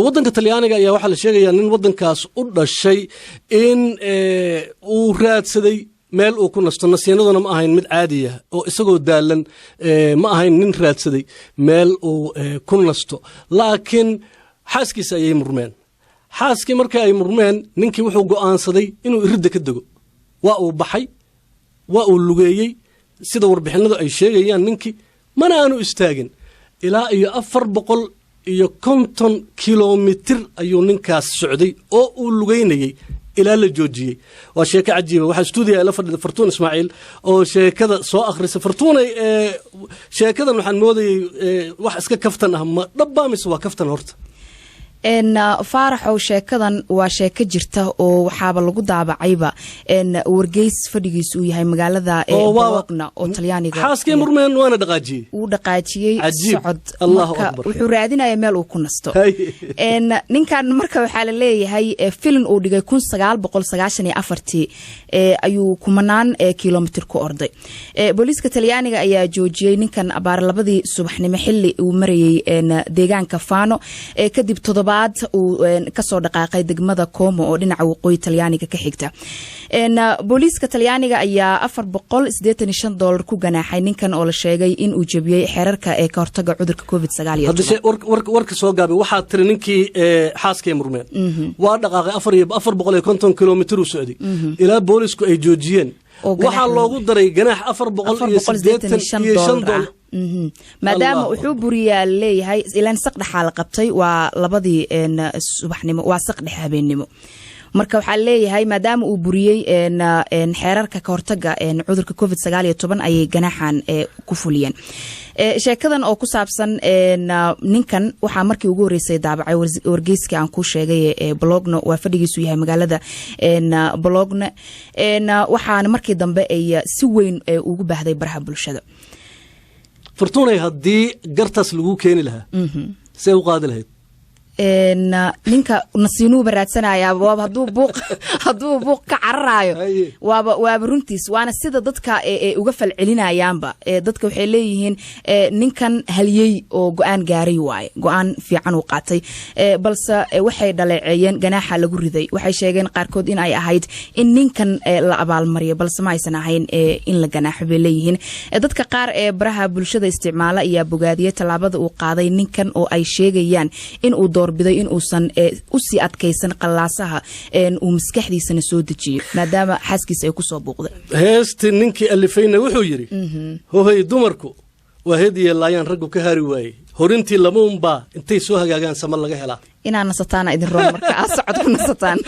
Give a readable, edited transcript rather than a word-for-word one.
waddanka Talyaaniga ayaa waxa la sheegayaa in waddankaas u dhashay in uu raadsaday meel uu ku nasto nasiinaduna ma ahayn mid caadi ah oo isagoo daalan ma ahayn nin raadsaday meel uu ku nasto laakiin xaaskiisa ayay murmeen xaaskii markii ay murmeen ninkii wuxuu go'aansaday inuu iridda ka dego waa uu baxay waa uu lugeeyey sida warbixinadu ay sheegayaan ninkii mana aanu istaagin ilaa iyo 450 kilomitir ayuu ninkaas socday oo uu lugeynayay ilaa la joojiyey waa sheeko cajiiba waxa stuudiga la fadhida Fartuun Ismaaciil oo sheekada soo akhrisay Fartuunay sheekadan waxaan moodayay wax iska kaftan ah ma dhabbaamis waa kaftan horta faaraxow sheekadan waa sheeko jirta oo waxaaba lagu daabacayba wargeys fadhigiisu uu yahay magaalada Bologna oo Talyaaniga xaaskii murmeen waana dhaqaajiyay socod wuxuu raadinayaa meel uu ku nasto ninkan marka waxa la leeyahay film uu dhigay 1994 ayuu kumanaan kilomitir ku orday booliiska Talyaaniga ayaa joojiyay ninkan abaar labadii subaxnimo xilli uu marayay deegaanka Fano kadib uu ka soo dhaqaaqay degmada Como oo dhinaca waqooyi Talyaaniga ka xigta booliiska Talyaaniga ayaa $485 ku ganaaxay ninkan oo la sheegay in uu jabiyay xeerarka ee ka hortaga cudurka COVID-19 warka soo gaabay waxa tiri ninkii xaaskay murmeen waa dhaqaaqay 450 kilomitir u socday ilaa boolisku ay joojiyeen waxa loogu daray ganaax $485 maadaama wuxuu buriyaa leeyahay ilaan saqdhaxa la qabtay waa labadii subaxnimo waa saqdhax habeenimo marka waxa leeyahay maadaama uu buriyay xeerarka ka hortaga cudurka COVID-19 ayay ganaaxan ku fuliyeen sheekadan oo ku saabsan ninkan waxa markii ugu horeysay daabacay wargeyska aan ku sheegay Bologna waa fadhigiisu yahay magaalada Bologna waxaana markii dambe ay si weyn ugu baahday baraha bulshada Fartuunay haddii gartaas lagu keeni lahaa see u qaadi lahayd ninka nasiinuu baraadsanaya haduu buuq ka cararayo waaba runtiis waana sida dadka uga falcelinayaanba dadka waxay leeyihiin ninkan haliyey oo go'aan gaaray waaye go'aan fiican uu qaatay balse waxay dhaleeceeyeen ganaaxa lagu riday waxay sheegeen qaarkood in ay ahayd in ninkan la abaalmariyo balse ma aysan ahayn in la ganaaxo bay leeyihiin dadka qaar ee baraha bulshada isticmaala ayaa bogaadiyay talaabada uu qaaday ninkan oo ay sheegayaan in uu biday in uusan u sii adkaysan qalaasaha uu maskaxdiisana soo dejiyo maadaama xaaskiisa ay ku soo buuqday heesti ninkii alifayna wuxuu yiri hoohay dumarku waa hediye laayaan raggu ka hari waayay horintii lamuunba intay soo hagaagaan sama laga helaa inaan nasataan idin roon marka socod ku nasataan